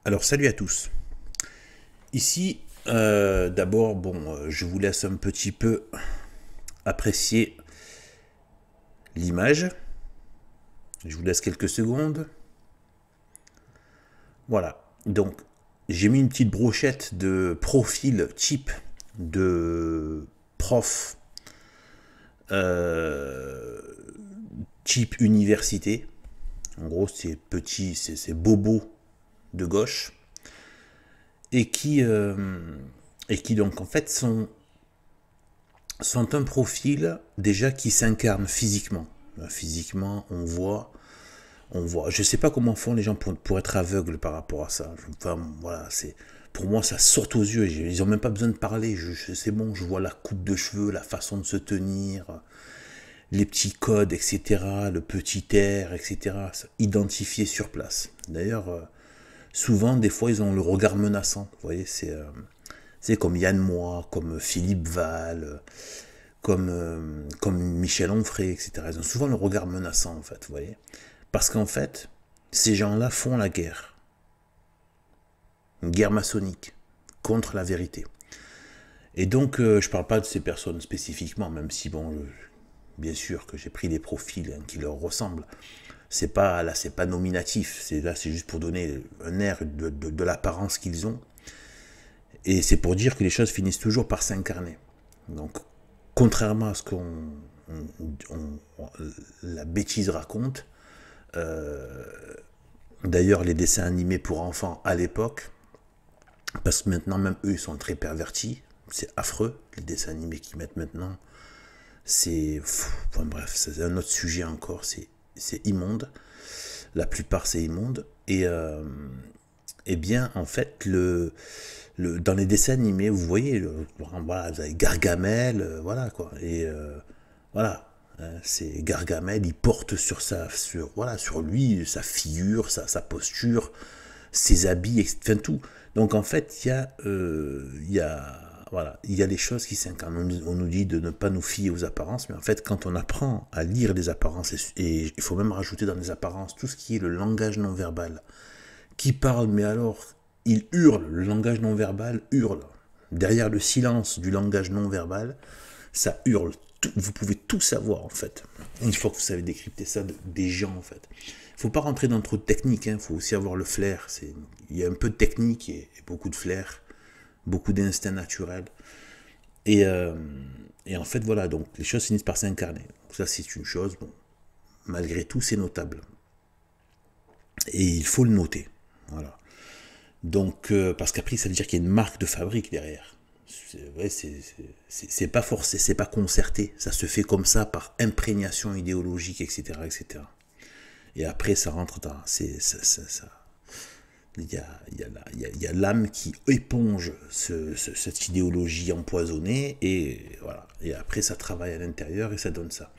Alors salut à tous. Ici, d'abord, je vous laisse un petit peu apprécier l'image. Je vous laisse quelques secondes. Voilà. Donc, j'ai mis une petite brochette de profil type de prof type université. En gros, c'est petit, c'est bobo de gauche. Et qui donc en fait sont un profil déjà qui s'incarne physiquement. Physiquement, je sais pas comment font les gens pour être aveugles par rapport à ça. Enfin, voilà, pour moi, ça saute aux yeux. Ils ont même pas besoin de parler. C'est bon, je vois la coupe de cheveux, la façon de se tenir, les petits codes, etc., le petit air, etc., identifié sur place. D'ailleurs, souvent, des fois, ils ont le regard menaçant. Vous voyez, c'est comme Yann Moix, comme Philippe Val, comme Michel Onfray, etc. Ils ont souvent le regard menaçant, en fait, vous voyez. Parce qu'en fait, ces gens-là font la guerre. Une guerre maçonnique contre la vérité. Et donc, je parle pas de ces personnes spécifiquement, même si, bien sûr que j'ai pris des profils qui leur ressemblent. C'est pas nominatif. Là, c'est juste pour donner un air de l'apparence qu'ils ont. Et c'est pour dire que les choses finissent toujours par s'incarner. Donc, contrairement à ce la bêtise raconte, d'ailleurs, les dessins animés pour enfants à l'époque, parce que maintenant, même eux, ils sont très pervertis. C'est affreux, les dessins animés qu'ils mettent maintenant. Bref, c'est un autre sujet encore. C'est immonde. La plupart, c'est immonde. Et bien, en fait, dans les dessins animés, vous voyez, voilà, vous avez Gargamel, voilà quoi. Et voilà, hein, c'est Gargamel, il porte sur lui sa figure, sa posture, ses habits, enfin tout. Donc en fait, voilà, il y a des choses qui s'incarnent. On nous dit de ne pas nous fier aux apparences, mais en fait, quand on apprend à lire les apparences, et il faut même rajouter dans les apparences tout ce qui est le langage non verbal, qui parle, mais alors, il hurle, le langage non verbal hurle. Derrière le silence du langage non verbal, ça hurle. Vous pouvez tout savoir, en fait. Une fois que vous savez décrypter ça des gens, en fait. Il ne faut pas rentrer dans trop de technique, il faut aussi avoir le flair. Il y a un peu de technique et beaucoup de flair, beaucoup d'instinct naturel. Et en fait, voilà, donc les choses finissent par s'incarner. Donc ça, c'est une chose, malgré tout, c'est notable. Et il faut le noter. Voilà. Donc, parce qu'après, ça veut dire qu'il y a une marque de fabrique derrière. C'est pas forcé, c'est pas concerté. Ça se fait comme ça par imprégnation idéologique, etc., etc. Et après, ça rentre dans, il y a l'âme qui éponge cette idéologie empoisonnée et voilà. Et après, ça travaille à l'intérieur et ça donne ça.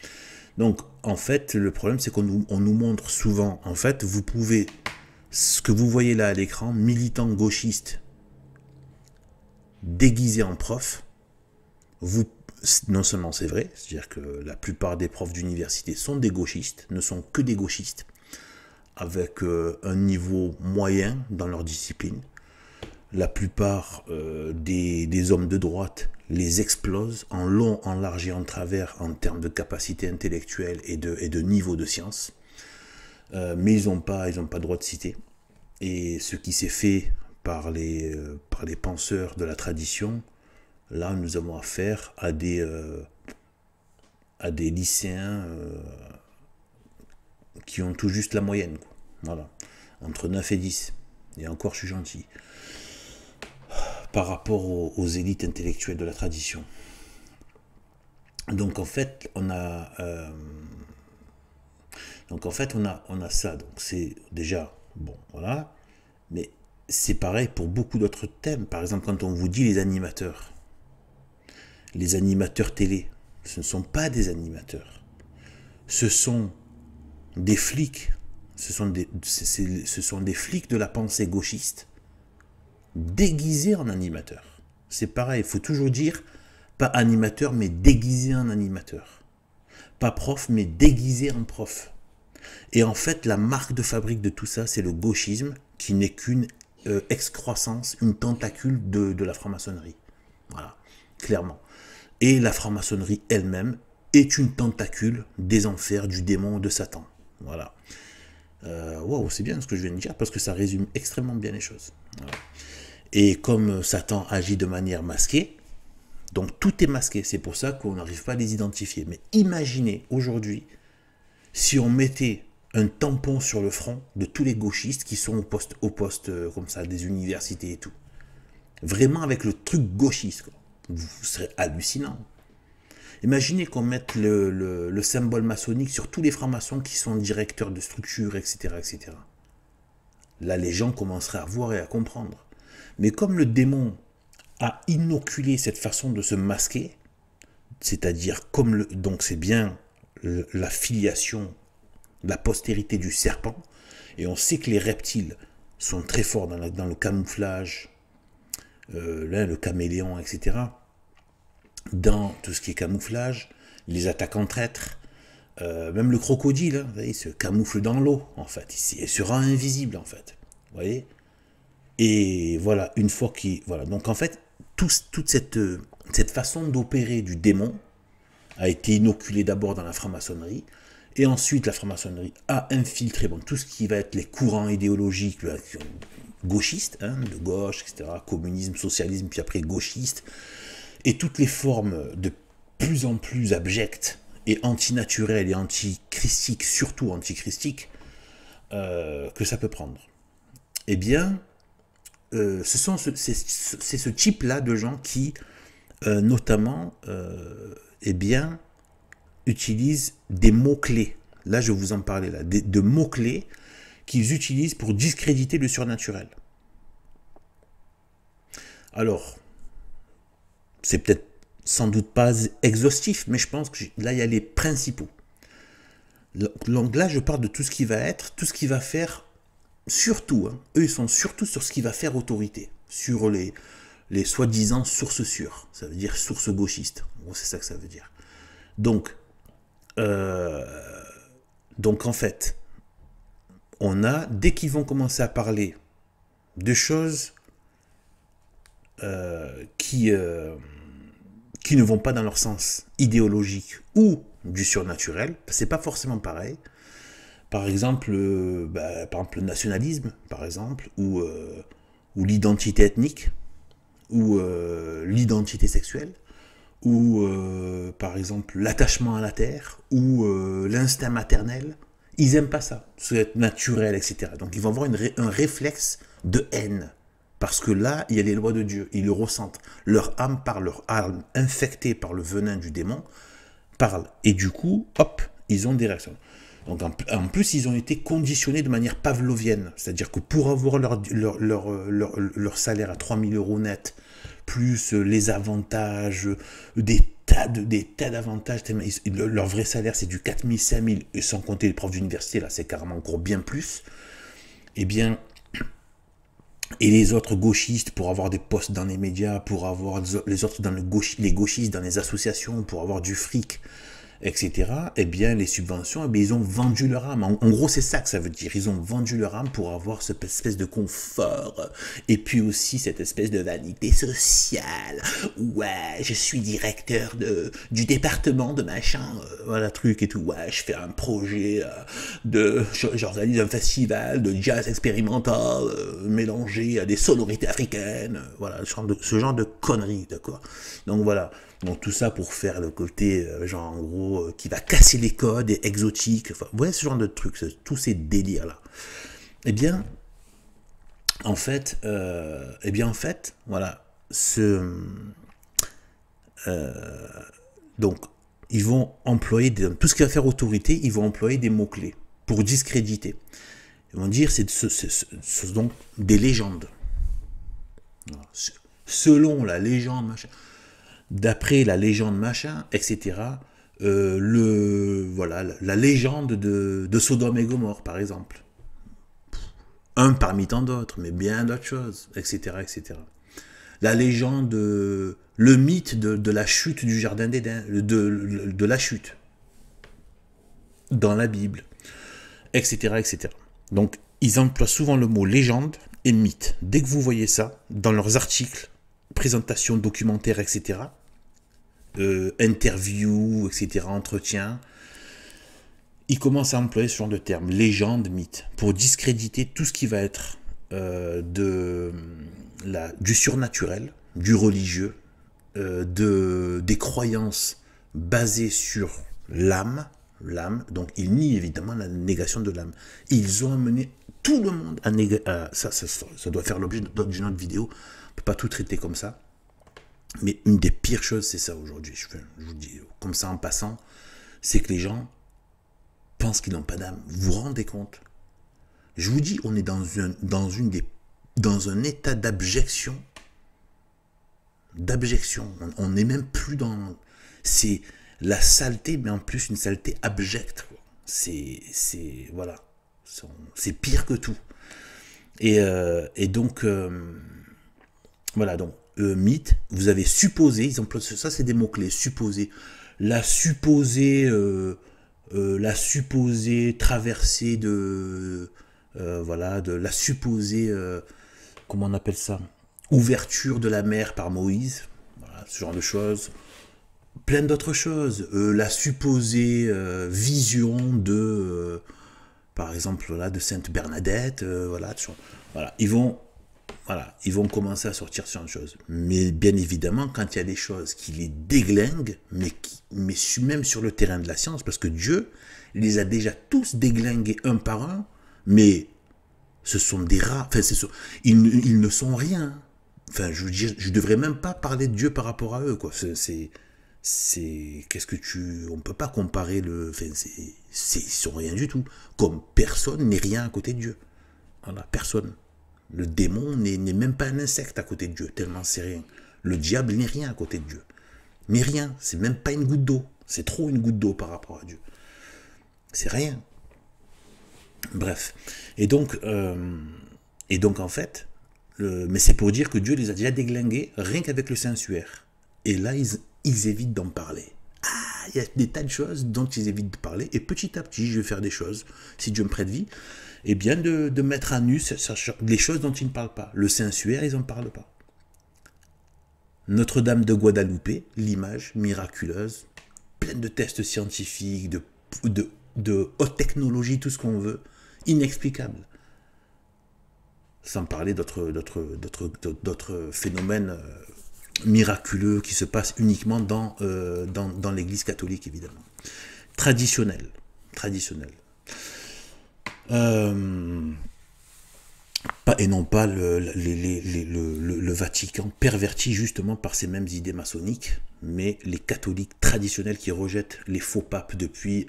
Donc, en fait, le problème, c'est qu'on nous montre souvent, en fait, vous pouvez, ce que vous voyez là à l'écran, militant gauchiste déguisé en prof, non seulement c'est vrai, c'est-à-dire que la plupart des profs d'université sont des gauchistes, ne sont que des gauchistes, avec un niveau moyen dans leur discipline. La plupart des hommes de droite les explosent en long, en large et en travers en termes de capacité intellectuelle et de niveau de science. Mais ils n'ont pas droit de citer. Et ce qui s'est fait par les penseurs de la tradition, là nous avons affaire à des lycéens qui ont tout juste la moyenne, quoi. Voilà, entre 9 et 10. Et encore, je suis gentil. Par rapport aux élites intellectuelles de la tradition. Donc en fait, on a ça. Donc c'est déjà bon, voilà. Mais c'est pareil pour beaucoup d'autres thèmes. Par exemple, quand on vous dit les animateurs télé, ce ne sont pas des animateurs. Ce sont des flics. Ce sont des flics de la pensée gauchiste déguisés en animateurs. C'est pareil, il faut toujours dire pas animateur, mais déguisé en animateur. Pas prof, mais déguisé en prof. Et en fait, la marque de fabrique de tout ça, c'est le gauchisme, qui n'est qu'une excroissance, une tentacule de la franc-maçonnerie. Voilà, clairement. Et la franc-maçonnerie elle-même est une tentacule des enfers, du démon, de Satan. Voilà. Wow, c'est bien ce que je viens de dire, parce que ça résume extrêmement bien les choses. Voilà. Et comme Satan agit de manière masquée, donc tout est masqué, c'est pour ça qu'on n'arrive pas à les identifier. Mais imaginez aujourd'hui, si on mettait un tampon sur le front de tous les gauchistes qui sont au poste comme ça, des universités et tout. Vraiment avec le truc gauchiste, quoi. Vous serez hallucinant. Imaginez qu'on mette le symbole maçonnique sur tous les francs-maçons qui sont directeurs de structures, etc., etc. Là, les gens commenceraient à voir et à comprendre. Mais comme le démon a inoculé cette façon de se masquer, c'est-à-dire comme donc c'est bien la filiation, la postérité du serpent, et on sait que les reptiles sont très forts dans le camouflage, là, le caméléon, etc., dans tout ce qui est camouflage, les attaques en traître, même le crocodile, hein, vous voyez, il se camoufle dans l'eau, en fait, il se rend invisible, en fait, vous voyez. Et voilà, une fois qu'il... Voilà, donc en fait, toute cette façon d'opérer du démon a été inoculée d'abord dans la franc-maçonnerie, et ensuite la franc-maçonnerie a infiltré tout ce qui va être les courants idéologiques gauchistes, hein, de gauche, etc., communisme, socialisme, puis après gauchiste, et toutes les formes de plus en plus abjectes et antinaturelles et antichristiques, surtout antichristiques, que ça peut prendre. Eh bien, c'est ce type-là de gens qui, notamment, eh bien, utilisent des mots-clés. Là, je vous en parlais, là, de mots-clés qu'ils utilisent pour discréditer le surnaturel. Alors, c'est peut-être sans doute pas exhaustif, mais je pense que là, il y a les principaux. Donc là, je parle de tout ce qui va être, tout ce qui va faire, surtout, hein, eux, ils sont surtout sur ce qui va faire autorité, sur les soi-disant sources sûres, ça veut dire sources gauchistes, en gros, c'est ça que ça veut dire. Donc en fait, on a, dès qu'ils vont commencer à parler de choses qui ne vont pas dans leur sens idéologique ou du surnaturel, c'est pas forcément pareil. Par exemple, le nationalisme, par exemple, ou l'identité ethnique, ou l'identité sexuelle, ou par exemple l'attachement à la terre, ou l'instinct maternel. Ils n'aiment pas ça, c'est naturel, etc. Donc ils vont avoir un réflexe de haine. Parce que là, il y a les lois de Dieu, ils le ressentent. Leur âme parle, leur âme infectée par le venin du démon, parle. Et du coup, hop, ils ont des réactions. Donc en plus, ils ont été conditionnés de manière pavlovienne. C'est-à-dire que pour avoir leur salaire à 3 000 € net, plus les avantages, des tas d'avantages, leur vrai salaire, c'est du 4 000, 5 000, et sans compter les profs d'université, là, c'est carrément encore bien plus. Eh bien... Et les autres gauchistes, pour avoir des postes dans les médias, pour avoir les autres les gauchistes dans les associations, pour avoir du fric, etc., eh bien, les subventions, eh bien, ils ont vendu leur âme. En gros, c'est ça que ça veut dire. Ils ont vendu leur âme pour avoir cette espèce de confort. Et puis aussi, cette espèce de vanité sociale. Ouais, je suis directeur du département de machin, voilà, truc et tout. Ouais, je fais un projet j'organise un festival de jazz expérimental mélangé à des sonorités africaines. Voilà, ce genre de conneries, d'accord? Donc voilà. Donc tout ça pour faire le côté, genre en gros, qui va casser les codes et exotique. Enfin, vous voyez ce genre de trucs, tous ces délires-là. Eh bien, en fait, voilà, donc, ils vont employer, tout ce qui va faire autorité, ils vont employer des mots-clés pour discréditer. Ils vont dire, c'est donc des légendes. Selon la légende, machin, d'après la légende, machin, etc., voilà, la légende de Sodome et Gomorrhe, par exemple. Un parmi tant d'autres, mais bien d'autres choses, etc., etc. La légende, le mythe de la chute du jardin d'Éden, de la chute, dans la Bible, etc., etc. Donc, ils emploient souvent le mot légende et mythe. Dès que vous voyez ça, dans leurs articles, présentations, documentaires, etc., interviews, etc., entretiens, ils commencent à employer ce genre de termes, légende, mythe, pour discréditer tout ce qui va être du surnaturel, du religieux, des croyances basées sur l'âme, donc ils nient évidemment la négation de l'âme. Ils ont amené tout le monde à néger, ça doit faire l'objet d'une autre vidéo, on ne peut pas tout traiter comme ça, mais une des pires choses c'est ça aujourd'hui, je vous dis comme ça en passant, c'est que les gens pensent qu'ils n'ont pas d'âme. Vous vous rendez compte? Je vous dis, on est dans un état d'abjection. On n'est même plus dans... C'est la saleté, mais en plus une saleté abjecte. Voilà. C'est pire que tout. Et donc, voilà, donc, mythe, vous avez supposé, ils emploient ça, c'est des mots-clés, supposé. La supposée traversée de... voilà, de la supposée... comment on appelle ça? Ouverture de la mer par Moïse, voilà, ce genre de choses, plein d'autres choses, la supposée vision de, par exemple, là, de Sainte Bernadette, voilà, ils vont commencer à sortir sur une chose. Mais bien évidemment, quand il y a des choses qui les déglinguent, mais même sur le terrain de la science, parce que Dieu les a déjà tous déglingués un par un, mais ce sont des rats, enfin, ils ne sont rien. Enfin, je veux dire, je devrais même pas parler de Dieu par rapport à eux, quoi. Qu'est-ce que on peut pas comparer enfin, ils sont rien du tout. Comme personne n'est rien à côté de Dieu. Voilà, personne. Le démon n'est même pas un insecte à côté de Dieu, tellement c'est rien. Le diable n'est rien à côté de Dieu. Mais rien, c'est même pas une goutte d'eau. C'est trop une goutte d'eau par rapport à Dieu. C'est rien. Bref. Et donc en fait, mais c'est pour dire que Dieu les a déjà déglingués rien qu'avec le sensuaire. Et là, ils évitent d'en parler. Ah, il y a des tas de choses dont ils évitent de parler. Et petit à petit, je vais faire des choses, si Dieu me prête vie, et bien de mettre à nu les choses dont ils ne parlent pas. Le sensuaire, ils n'en parlent pas. Notre-Dame de Guadalupe, l'image miraculeuse, pleine de tests scientifiques, de haute technologie, tout ce qu'on veut, inexplicable. Sans parler d'autres phénomènes miraculeux qui se passent uniquement dans l'église catholique, évidemment. Traditionnel. Et non pas le Vatican perverti justement par ces mêmes idées maçonniques, mais les catholiques traditionnels qui rejettent les faux papes depuis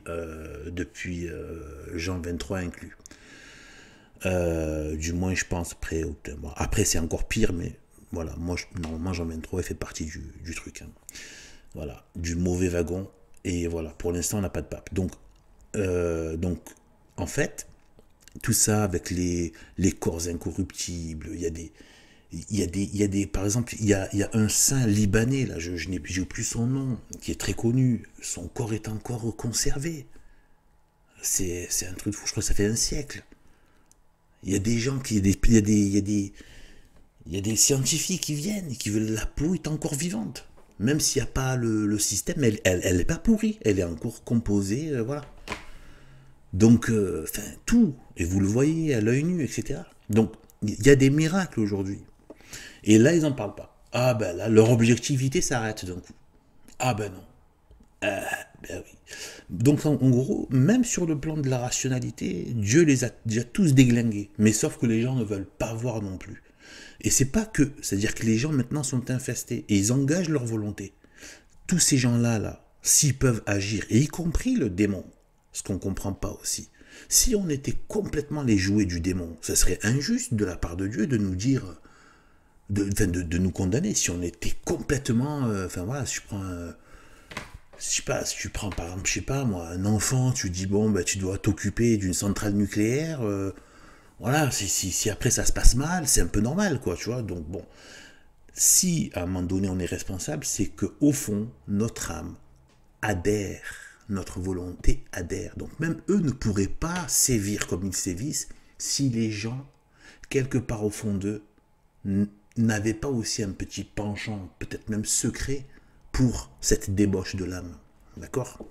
Jean 23 inclus. Du moins je pense après c'est encore pire, mais voilà, moi normalement Jean 23 fait partie du truc, hein. Voilà, du mauvais wagon, et voilà, pour l'instant on n'a pas de pape, donc en fait tout ça avec les corps incorruptibles, il y a des par exemple, il y a un saint libanais, là, je n'ai plus son nom, qui est très connu, son corps est encore conservé. C'est un truc fou, je crois que ça fait un siècle. Il y a des gens il y a des scientifiques qui viennent et qui veulent, la peau est encore vivante. Même s'il n'y a pas le système, elle n'est pas pourrie, elle est encore composée, voilà. Donc, enfin, tout, et vous le voyez à l'œil nu, etc. Donc, il y a des miracles aujourd'hui. Et là, ils n'en parlent pas. Ah ben là, leur objectivité s'arrête d'un coup. Ah ben non. Ben oui. Donc, en gros, même sur le plan de la rationalité, Dieu les a déjà tous déglingués. Mais sauf que les gens ne veulent pas voir non plus. Et c'est pas que, c'est-à-dire que les gens maintenant sont infestés et ils engagent leur volonté. Tous ces gens-là, s'ils peuvent agir, et y compris le démon, ce qu'on ne comprend pas aussi, si on était complètement les jouets du démon, ce serait injuste de la part de Dieu de nous dire, de nous condamner. Si on était complètement, enfin voilà, si tu prends par exemple, je sais pas moi, un enfant, tu dis bon, ben, tu dois t'occuper d'une centrale nucléaire, voilà, si après ça se passe mal, c'est un peu normal, quoi, tu vois. Donc bon, si à un moment donné on est responsable, c'est que au fond, notre âme adhère, notre volonté adhère. Donc même eux ne pourraient pas sévir comme ils sévissent si les gens quelque part au fond d'eux, n'avaient pas aussi un petit penchant, peut-être même secret, pour cette débauche de l'âme. D'accord?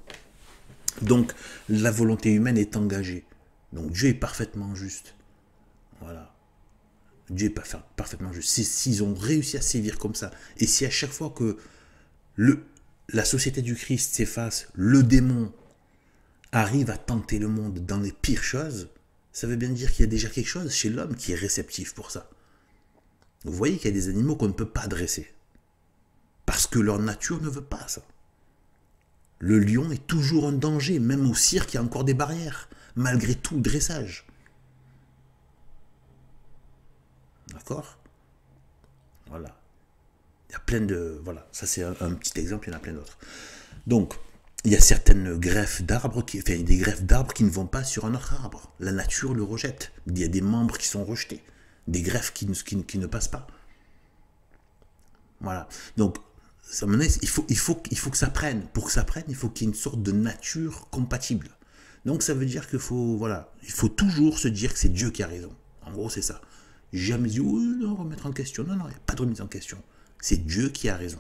Donc, la volonté humaine est engagée. Donc, Dieu est parfaitement juste. Voilà. Dieu est parfaitement juste. S'ils ont réussi à sévir comme ça, et si à chaque fois que la société du Christ s'efface, le démon arrive à tenter le monde dans les pires choses, ça veut bien dire qu'il y a déjà quelque chose chez l'homme qui est réceptif pour ça. Vous voyez qu'il y a des animaux qu'on ne peut pas dresser. Parce que leur nature ne veut pas ça. Le lion est toujours un danger, même au cirque, il y a encore des barrières, malgré tout le dressage. D'accord? Voilà. Il y a plein de... Voilà, ça c'est un petit exemple, il y en a plein d'autres. Donc, il y a certaines greffes d'arbres, enfin, des greffes d'arbres qui ne vont pas sur un autre arbre. La nature le rejette. Il y a des membres qui sont rejetés. Des greffes qui ne passent pas. Voilà. Donc, il faut que ça prenne. Pour que ça prenne, il faut qu'il y ait une sorte de nature compatible. Donc, ça veut dire qu'il faut, voilà, il faut toujours se dire que c'est Dieu qui a raison. En gros, c'est ça. Jamais dit, oh, non, remettre en question. Non, non, il n'y a pas de remise en question. C'est Dieu qui a raison.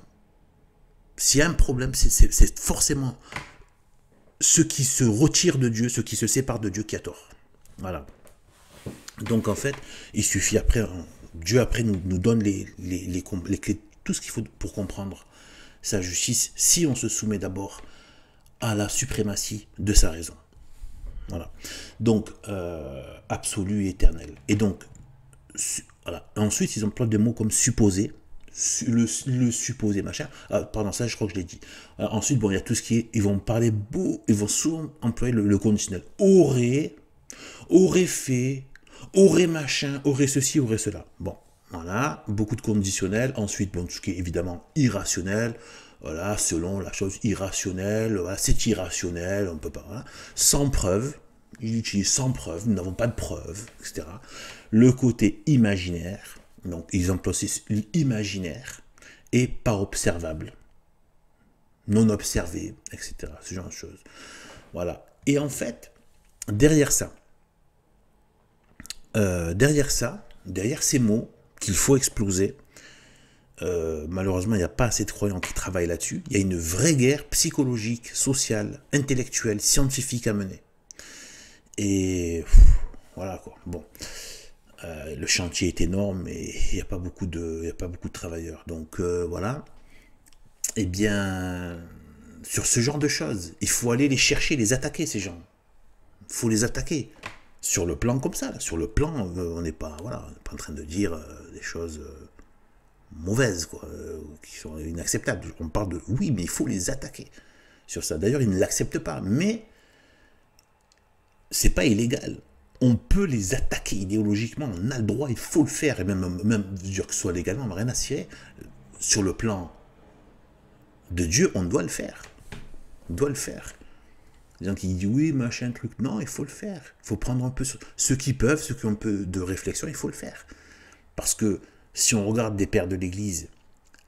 S'il y a un problème, c'est forcément ceux qui se retirent de Dieu, ceux qui se séparent de Dieu qui a tort. Voilà. Donc, en fait, il suffit après, Dieu après nous donne les clés, tout ce qu'il faut pour comprendre sa justice, si on se soumet d'abord à la suprématie de sa raison. Voilà. Donc, absolu et éternel. Et donc, voilà. Ensuite, ils emploient des mots comme supposé, le supposé, machin. Ah, pardon, ça, je crois que je l'ai dit. Ensuite, bon, il y a tout ce qui est, ils vont souvent employer le conditionnel. Aurait fait, aurait machin, aurait ceci, aurait cela. Bon, voilà, beaucoup de conditionnels. Ensuite, bon, tout ce qui est évidemment irrationnel. Voilà, selon la chose irrationnelle, voilà, c'est irrationnel, on ne peut pas. Voilà. Sans preuve, ils utilisent sans preuve, nous n'avons pas de preuve, etc. Le côté imaginaire, donc ils emploient aussi l'imaginaire, et par observable, non observé, etc. Ce genre de choses. Voilà. Et en fait, derrière ces mots qu'il faut exploser, malheureusement, il n'y a pas assez de croyants qui travaillent là-dessus. Il y a une vraie guerre psychologique, sociale, intellectuelle, scientifique à mener. Et voilà quoi. Bon, le chantier est énorme et il n'y a pas beaucoup de travailleurs. Donc voilà. Eh bien, sur ce genre de choses, il faut aller les chercher, les attaquer ces gens. Il faut les attaquer. Sur le plan comme ça, là. Sur le plan, on n'est pas, voilà, en train de dire des choses mauvaises, quoi, qui sont inacceptables. On parle de, oui, mais il faut les attaquer sur ça. D'ailleurs, ils ne l'acceptent pas, mais c'est pas illégal. On peut les attaquer idéologiquement, on a le droit, il faut le faire, et même dire que ce soit légalement, on n'a rien à cirer. Sur le plan de Dieu, on doit le faire. On doit le faire. Les gens qui disent oui, machin, truc. Non, il faut le faire. Il faut prendre un peu ceux qui peuvent, ceux qui ont un peu de réflexion, il faut le faire. Parce que si on regarde des pères de l'Église,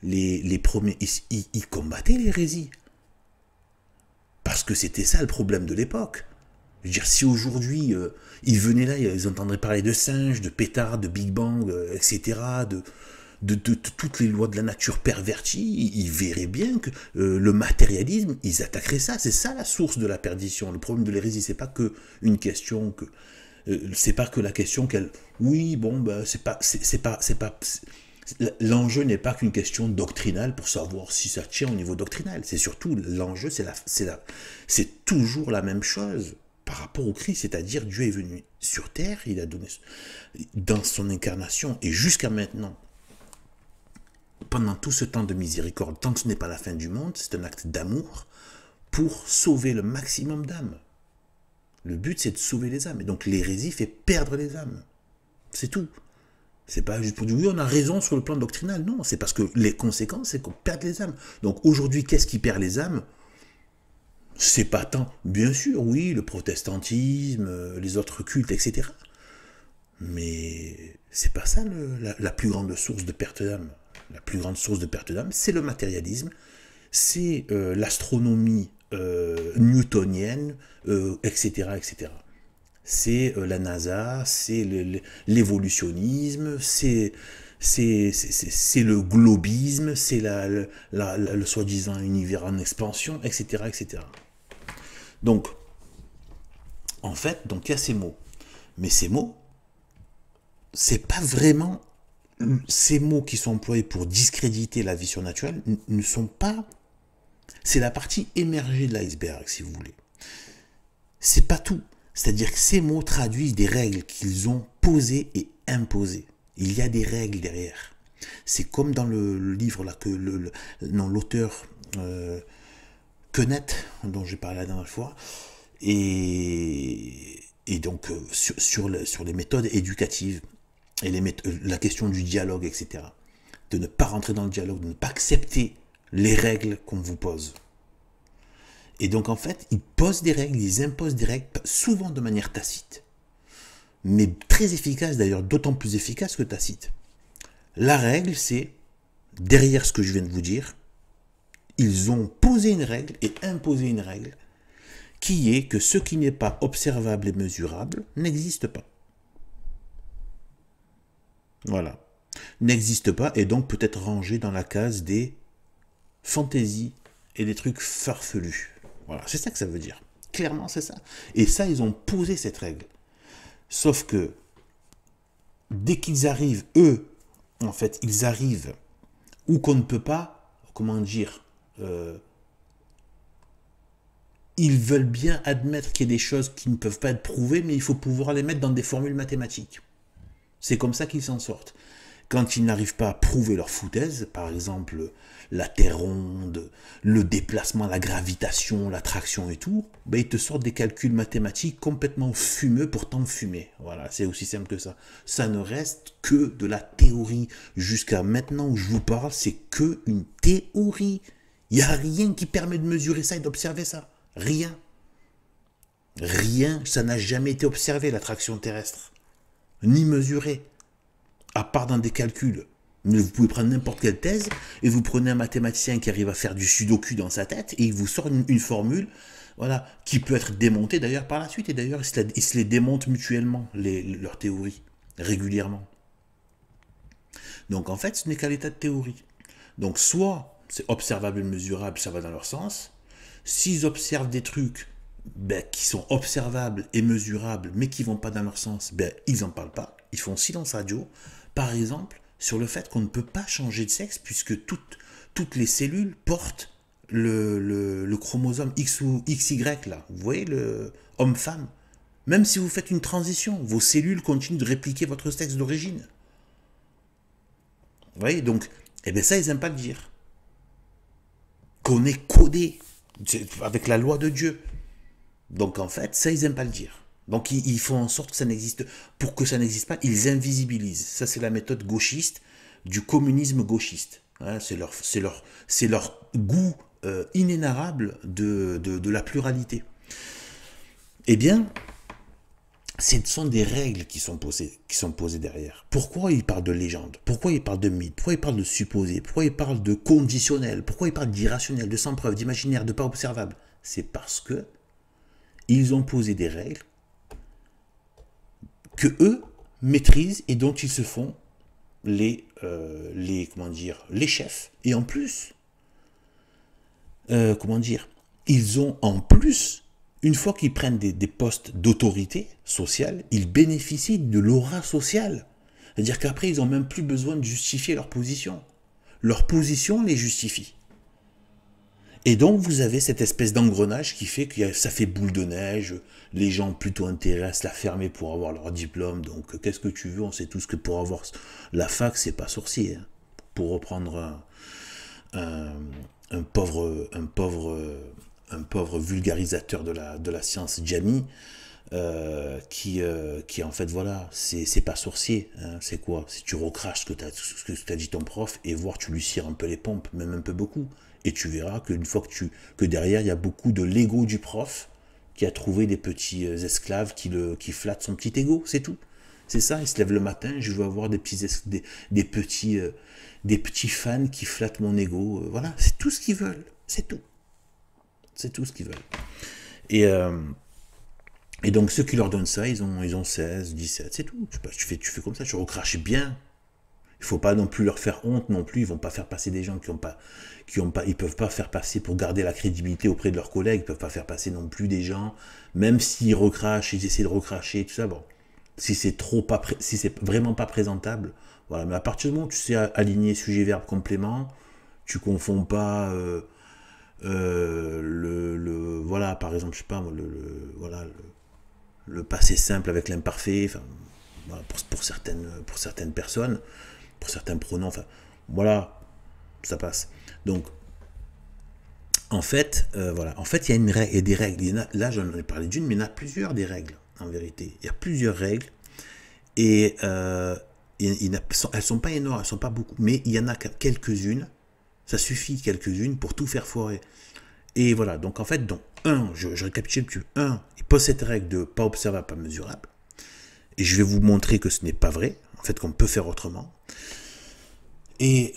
les premiers, ils combattaient l'hérésie. Parce que c'était ça le problème de l'époque. Je veux dire, si aujourd'hui, ils venaient là, ils entendraient parler de singes, de pétards, de Big Bang, etc., de toutes les lois de la nature perverties, ils verraient bien que le matérialisme, ils attaqueraient ça. C'est ça la source de la perdition. Le problème de l'hérésie, c'est pas que une question que c'est pas que la question qu'elle, oui, bon, ben, l'enjeu n'est pas qu'une question doctrinale pour savoir si ça tient au niveau doctrinal. C'est surtout l'enjeu, c'est toujours la même chose par rapport au Christ, c'est-à-dire Dieu est venu sur terre, il a donné dans son incarnation et jusqu'à maintenant. Pendant tout ce temps de miséricorde, tant que ce n'est pas la fin du monde, c'est un acte d'amour pour sauver le maximum d'âmes. Le but, c'est de sauver les âmes. Et donc l'hérésie fait perdre les âmes. C'est tout. C'est pas juste pour dire, oui, on a raison sur le plan doctrinal. Non, c'est parce que les conséquences, c'est qu'on perd les âmes. Donc aujourd'hui, qu'est-ce qui perd les âmes? C'est pas tant, bien sûr, oui, le protestantisme, les autres cultes, etc. Mais c'est pas ça la plus grande source de perte d'âme. La plus grande source de perte d'âme, c'est le matérialisme, c'est l'astronomie newtonienne, etc., etc. c'est la NASA, c'est l'évolutionnisme, c'est le globisme, c'est le soi-disant univers en expansion, etc., etc. Donc, en fait, donc il y a ces mots. Mais ces mots, c'est pas vraiment ces mots qui sont employés pour discréditer la vie surnaturelle ne sont pas. C'est la partie émergée de l'iceberg, si vous voulez. C'est pas tout. C'est-à-dire que ces mots traduisent des règles qu'ils ont posées et imposées. Il y a des règles derrière. C'est comme dans le livre là que l'auteur Quenet, dont j'ai parlé la dernière fois, et donc sur les méthodes éducatives et la question du dialogue, etc. De ne pas rentrer dans le dialogue, de ne pas accepter les règles qu'on vous pose. Et donc en fait, ils posent des règles, ils imposent des règles, souvent de manière tacite, mais très efficace d'ailleurs, d'autant plus efficace que tacite. La règle, c'est, derrière ce que je viens de vous dire, ils ont posé une règle et imposé une règle qui est que ce qui n'est pas observable et mesurable n'existe pas. Voilà. N'existe pas et donc peut être rangé dans la case des fantaisies et des trucs farfelus. Voilà, c'est ça que ça veut dire. Clairement, c'est ça. Et ça, ils ont posé cette règle. Sauf que, dès qu'ils arrivent, eux, en fait, ils arrivent où qu'on ne peut pas, comment dire, ils veulent bien admettre qu'il y a des choses qui ne peuvent pas être prouvées, mais il faut pouvoir les mettre dans des formules mathématiques. C'est comme ça qu'ils s'en sortent. Quand ils n'arrivent pas à prouver leur foutaise, par exemple la Terre ronde, le déplacement, la gravitation, l'attraction et tout, ben ils te sortent des calculs mathématiques complètement fumeux, pourtant fumés. Voilà, c'est aussi simple que ça. Ça ne reste que de la théorie. Jusqu'à maintenant où je vous parle, c'est que une théorie. Il n'y a rien qui permet de mesurer ça et d'observer ça. Rien. Rien, ça n'a jamais été observé, l'attraction terrestre. Ni mesuré. À part dans des calculs. Mais vous pouvez prendre n'importe quelle thèse et vous prenez un mathématicien qui arrive à faire du sudoku dans sa tête et il vous sort une formule, voilà, qui peut être démontée d'ailleurs par la suite. Et d'ailleurs, ils se les démontent mutuellement, leurs théories, régulièrement. Donc en fait, ce n'est qu'à l'état de théorie. Donc soit c'est observable et mesurable, ça va dans leur sens. S'ils observent des trucs qui sont observables et mesurables, mais qui ne vont pas dans leur sens, ils n'en parlent pas. Ils font silence radio. Par exemple, sur le fait qu'on ne peut pas changer de sexe puisque toutes les cellules portent le chromosome X ou XY là. Vous voyez, le homme-femme. Même si vous faites une transition, vos cellules continuent de répliquer votre sexe d'origine. Vous voyez, donc, ça, ils n'aiment pas le dire. Qu'on est codé avec la loi de Dieu. Donc, en fait, ça, ils n'aiment pas le dire. Donc ils font en sorte que ça n'existe, pour que ça n'existe pas, ils invisibilisent. Ça c'est la méthode gauchiste du communisme gauchiste. Hein, c'est leur goût inénarrable de la pluralité. Eh bien, ce sont des règles qui sont posées derrière. Pourquoi ils parlent de légende? Pourquoi ils parlent de mythe? Pourquoi ils parlent de supposé? Pourquoi ils parlent de conditionnel? Pourquoi ils parlent d'irrationnel, de sans preuve, d'imaginaire, de pas observable? C'est parce que ils ont posé des règles que eux maîtrisent et dont ils se font les chefs. Et en plus, ils ont en plus, une fois qu'ils prennent des postes d'autorité sociale, ils bénéficient de l'aura sociale. C'est-à-dire qu'après, ils n'ont même plus besoin de justifier leur position. Leur position les justifie. Et donc, vous avez cette espèce d'engrenage qui fait que ça fait boule de neige, les gens plutôt intérêt à se la fermer pour avoir leur diplôme, donc qu'est-ce que tu veux? On sait tous que pour avoir la fac, c'est pas sorcier. Hein. Pour reprendre un pauvre vulgarisateur de la science, Jamie, qui en fait, voilà, c'est pas sorcier. Hein. C'est quoi? Si tu recraches ce que t'as dit ton prof, et voir tu lui cires un peu les pompes, même un peu beaucoup. Et tu verras qu'une fois que derrière, il y a beaucoup de l'ego du prof qui a trouvé des petits esclaves qui flattent son petit ego, c'est tout. C'est ça, il se lève le matin, je veux avoir des petits fans qui flattent mon ego. Voilà, c'est tout ce qu'ils veulent, c'est tout. C'est tout ce qu'ils veulent. Et Et donc ceux qui leur donnent ça, ils ont 16, 17, c'est tout. Tu fais comme ça, tu recraches bien. Il faut pas non plus leur faire honte non plus. Ils vont pas faire passer des gens ils peuvent pas faire passer pour garder la crédibilité auprès de leurs collègues. Ils peuvent pas faire passer non plus des gens, même s'ils recrachent, ils essaient de recracher, tout ça. Bon, si si c'est vraiment pas présentable, voilà. Mais à partir du moment où tu sais aligner sujet, verbe, complément, tu confonds pas voilà, par exemple, je sais pas, voilà, le passé simple avec l'imparfait. Enfin, voilà, pour certaines personnes, pour certains pronoms, enfin, voilà, ça passe. Donc, voilà, en fait, il y a une règle, et des règles. Là, j'en ai parlé d'une, mais il y en a plusieurs des règles, en vérité. Il y a plusieurs règles, et elles sont pas énormes, elles sont pas beaucoup, mais il y en a quelques-unes. Ça suffit quelques-unes pour tout faire foirer. Et voilà, donc en fait, je récapitule un petit peu. Il pose cette règle de pas observable, pas mesurable. Et je vais vous montrer que ce n'est pas vrai, en fait, qu'on peut faire autrement. Et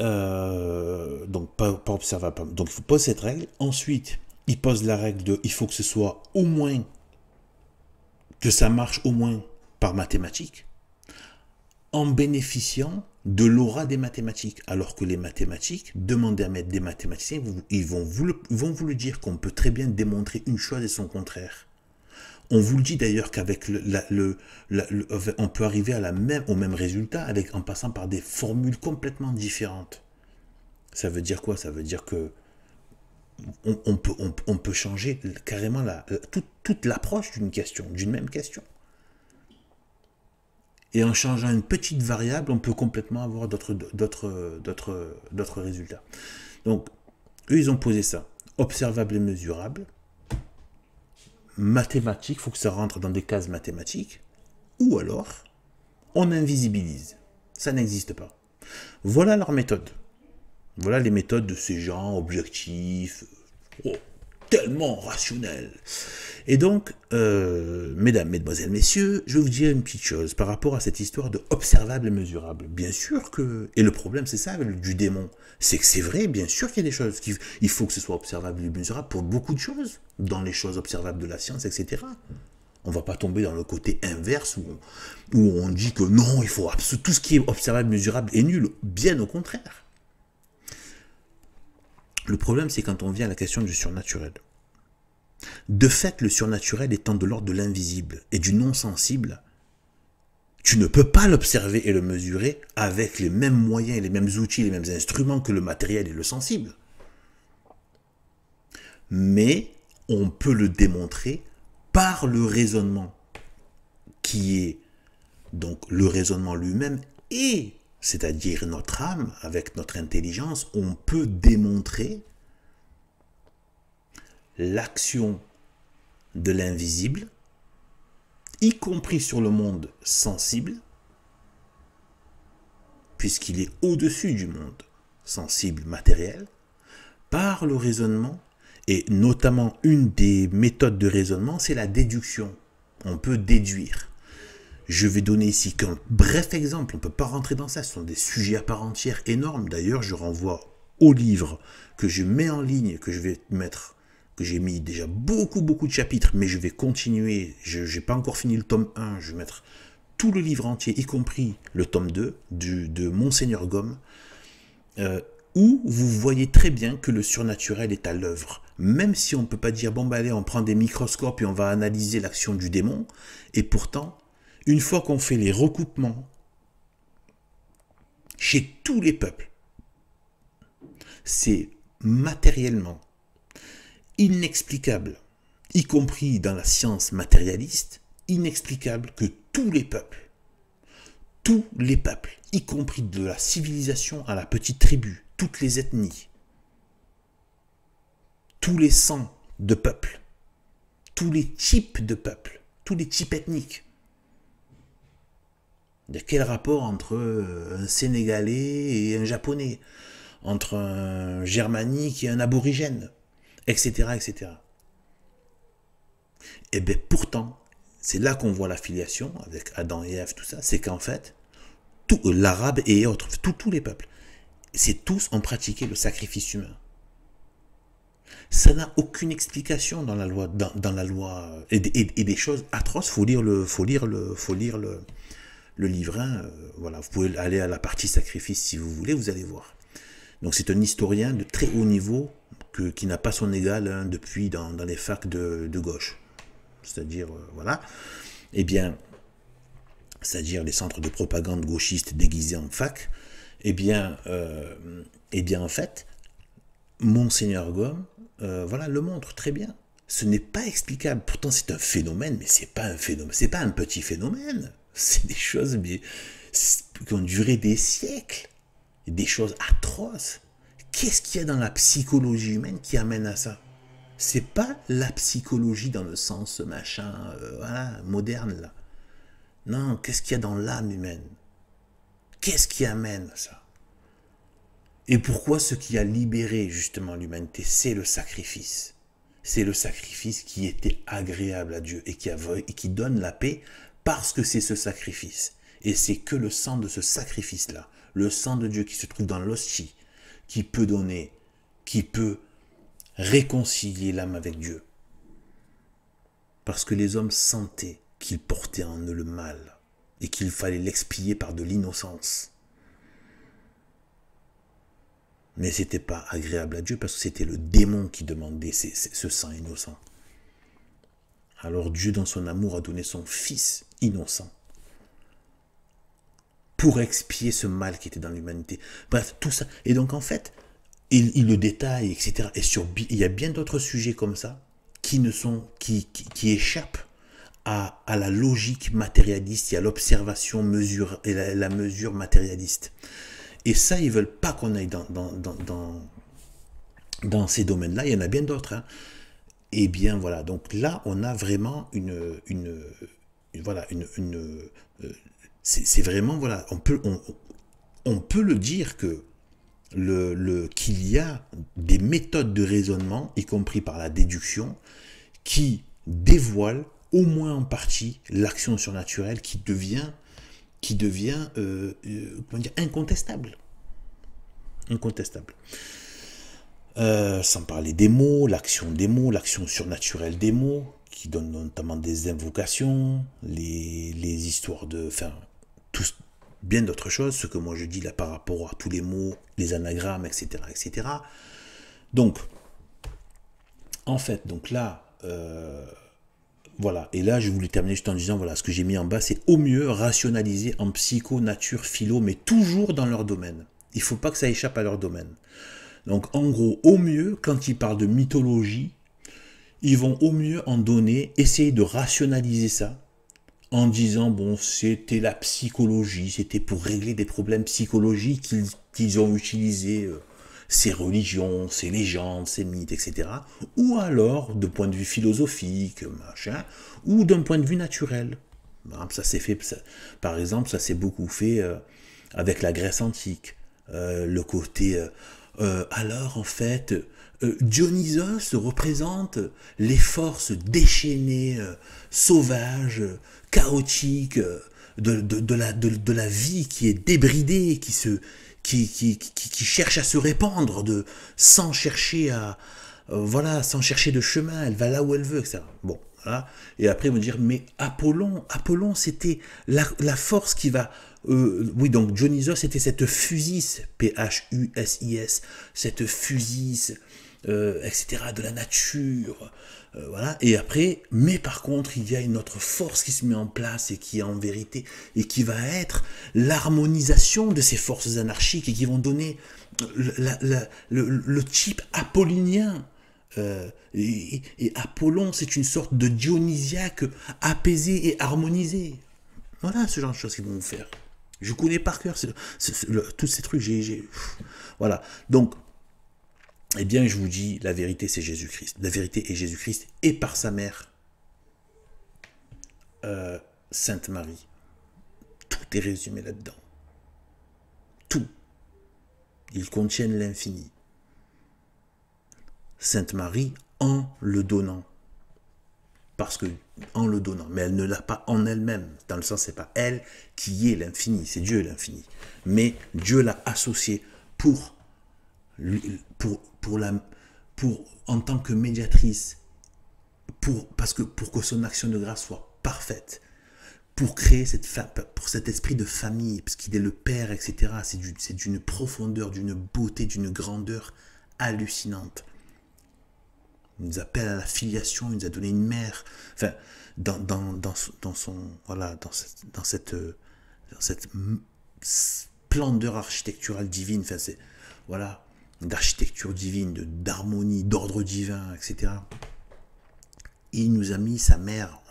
donc, pas observable. Donc, il faut poser cette règle. Ensuite, il pose la règle de il faut que ce soit au moins, que ça marche au moins par mathématiques, en bénéficiant de l'aura des mathématiques. Alors que les mathématiques, demandez à mettre des mathématiciens, ils vont vous le dire qu'on peut très bien démontrer une chose et son contraire. On vous le dit d'ailleurs qu'avec on peut arriver au même résultat en passant par des formules complètement différentes. Ça veut dire quoi? Ça veut dire que on peut changer carrément toute l'approche d'une même question. Et en changeant une petite variable, on peut complètement avoir d'autres résultats. Donc, eux, ils ont posé ça. Observable et mesurable. Mathématiques, il faut que ça rentre dans des cases mathématiques. Ou alors, on invisibilise. Ça n'existe pas. Voilà leur méthode. Voilà les méthodes de ces gens objectifs, tellement rationnels. Et donc, mesdames, mesdemoiselles, messieurs, je vais vous dire une petite chose par rapport à cette histoire de observable et mesurable. Bien sûr que... Et le problème, c'est ça, du démon. C'est que c'est vrai, bien sûr qu'il y a des choses il faut que ce soit observable et mesurable pour beaucoup de choses, dans les choses observables de la science, etc. On ne va pas tomber dans le côté inverse où on dit que non, il faut tout ce qui est observable, mesurable est nul. Bien au contraire. Le problème, c'est quand on vient à la question du surnaturel. De fait, le surnaturel étant de l'ordre de l'invisible et du non-sensible, tu ne peux pas l'observer et le mesurer avec les mêmes moyens, les mêmes outils, les mêmes instruments que le matériel et le sensible. Mais on peut le démontrer par le raisonnement, qui est donc le raisonnement lui-même, et c'est-à-dire notre âme, avec notre intelligence, on peut démontrer l'action de l'invisible, y compris sur le monde sensible, puisqu'il est au-dessus du monde sensible matériel, par le raisonnement, et notamment une des méthodes de raisonnement, c'est la déduction. On peut déduire. Je vais donner ici qu'un bref exemple, on ne peut pas rentrer dans ça, ce sont des sujets à part entière énormes. D'ailleurs, je renvoie au livre que je mets en ligne, que je vais mettre, que j'ai mis déjà beaucoup de chapitres, mais je vais continuer, je n'ai pas encore fini le tome 1, je vais mettre tout le livre entier, y compris le tome 2 de Monseigneur Gomme, où vous voyez très bien que le surnaturel est à l'œuvre. Même si on ne peut pas dire, bon, bah, allez, on prend des microscopes et on va analyser l'action du démon, et pourtant, une fois qu'on fait les recoupements chez tous les peuples, c'est matériellement inexplicable, y compris dans la science matérialiste, inexplicable que tous les peuples, y compris de la civilisation à la petite tribu, toutes les ethnies, tous les sangs de peuples, tous les types de peuples, tous les types ethniques. Il y a quel rapport entre un Sénégalais et un Japonais, entre un Germanique et un Aborigène, etc., etc. Et bien pourtant, c'est là qu'on voit l'affiliation avec Adam et Ève, tout ça, c'est qu'en fait, l'arabe et autres, tous les peuples, c'est tous ont pratiqué le sacrifice humain. Ça n'a aucune explication dans la loi, dans la loi, et des choses atroces. Le livre 1, voilà, vous pouvez aller à la partie sacrifice si vous voulez, vous allez voir. Donc c'est un historien de très haut niveau qui n'a pas son égal hein, depuis dans les facs de gauche. C'est-à-dire, voilà, eh bien, c'est-à-dire les centres de propagande gauchistes déguisés en fac, eh bien en fait, Monseigneur Gaume, voilà, le montre très bien. Ce n'est pas explicable. Pourtant, c'est un phénomène, mais c'est pas un phénomène. C'est pas un petit phénomène. C'est des choses mais, qui ont duré des siècles. Des choses atroces. Qu'est-ce qu'il y a dans la psychologie humaine qui amène à ça? C'est pas la psychologie dans le sens machin, voilà, moderne là. Non, qu'est-ce qu'il y a dans l'âme humaine? Qu'est-ce qui amène à ça? Et pourquoi ce qui a libéré justement l'humanité, c'est le sacrifice. C'est le sacrifice qui était agréable à Dieu et qui donne la paix parce que c'est ce sacrifice. Et c'est que le sang de ce sacrifice-là, le sang de Dieu qui se trouve dans l'hostie, qui peut donner, qui peut réconcilier l'âme avec Dieu. Parce que les hommes sentaient qu'ils portaient en eux le mal et qu'il fallait l'expier par de l'innocence. Mais ce n'était pas agréable à Dieu parce que c'était le démon qui demandait ce sang innocent. Alors Dieu, dans son amour, a donné son Fils innocent pour expier ce mal qui était dans l'humanité. Bref, tout ça. Et donc, en fait, il le détaille, etc. Et il y a bien d'autres sujets comme ça qui échappent à la logique matérialiste et à l'observation et la mesure matérialiste. Et ça, ils ne veulent pas qu'on aille dans ces domaines-là. Il y en a bien d'autres. Hein. Et bien, voilà. Donc là, on a vraiment c'est vraiment, voilà, on peut le dire que qu'il y a des méthodes de raisonnement, y compris par la déduction, qui dévoilent au moins en partie l'action surnaturelle qui devient comment dire, incontestable. Incontestable. Sans parler des mots, l'action surnaturelle des mots, qui donne notamment des invocations, les histoires de... Enfin, bien d'autres choses, ce que moi je dis là par rapport à tous les mots, les anagrammes, etc. etc. Donc, en fait, donc là... voilà, et là je voulais terminer juste en disant, voilà, ce que j'ai mis en bas, c'est au mieux rationaliser en psycho, nature, philo, mais toujours dans leur domaine. Il ne faut pas que ça échappe à leur domaine. Donc en gros, au mieux, quand ils parlent de mythologie, ils vont au mieux en donner, essayer de rationaliser ça, en disant, bon, c'était la psychologie, c'était pour régler des problèmes psychologiques qu'ils ont utilisé ces religions, ces légendes, ces mythes, etc. Ou alors, de point de vue philosophique, machin, ou d'un point de vue naturel. Ça s'est fait, par exemple, ça s'est beaucoup fait avec la Grèce antique. Le côté... alors, en fait, Dionysos représente les forces déchaînées, sauvages, chaotiques, de la vie qui est débridée, qui cherche à se répandre sans chercher voilà, sans chercher de chemin, elle va là où elle veut, etc. Bon, voilà. Et après, ils vont dire, mais Apollon, c'était la force qui va... oui, donc Dionysos, c'était cette phusis, P-H-U-S-I-S, cette phusis, etc., de la nature, voilà. Et après, mais par contre, il y a une autre force qui se met en place et qui est en vérité, et qui va être l'harmonisation de ces forces anarchiques et qui vont donner le type apollinien. Et Apollon, c'est une sorte de dionysiaque apaisé et harmonisé. Voilà ce genre de choses qu'ils vont vous faire. Je connais par cœur tous ces trucs. Voilà. Donc, eh bien, je vous dis, la vérité, c'est Jésus-Christ. La vérité est Jésus-Christ et par sa mère, Sainte Marie. Tout est résumé là-dedans. Tout. Ils contiennent l'infini. Sainte Marie en le donnant. Parce que, en le donnant, mais elle ne l'a pas en elle-même. Dans le sens, c'est pas elle qui est l'infini, c'est Dieu l'infini. Mais Dieu l'a associé pour en tant que médiatrice, parce que pour que son action de grâce soit parfaite, pour créer pour cet esprit de famille, parce qu'il est le père, etc. C'est d'une profondeur, d'une beauté, d'une grandeur hallucinante. Il nous appelle à la filiation, il nous a donné une mère. Enfin, voilà, dans cette splendeur architecturale divine. Enfin, c'est voilà, d'architecture divine, d'harmonie, d'ordre divin, etc. Et il nous a mis sa mère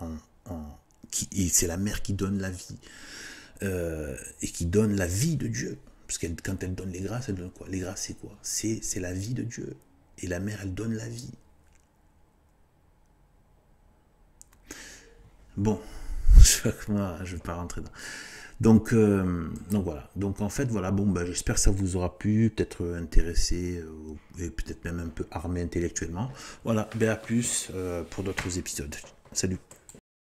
et c'est la mère qui donne la vie. Et qui donne la vie de Dieu. Parce que quand elle donne les grâces, elle donne quoi? Les grâces, c'est quoi? C'est la vie de Dieu. Et la mère, elle donne la vie. Bon, je ne vais pas rentrer dans... Donc voilà. Donc en fait, voilà, bon, ben, j'espère que ça vous aura plu, peut-être intéressé, et peut-être même un peu armé intellectuellement. Voilà, ben à plus pour d'autres épisodes. Salut.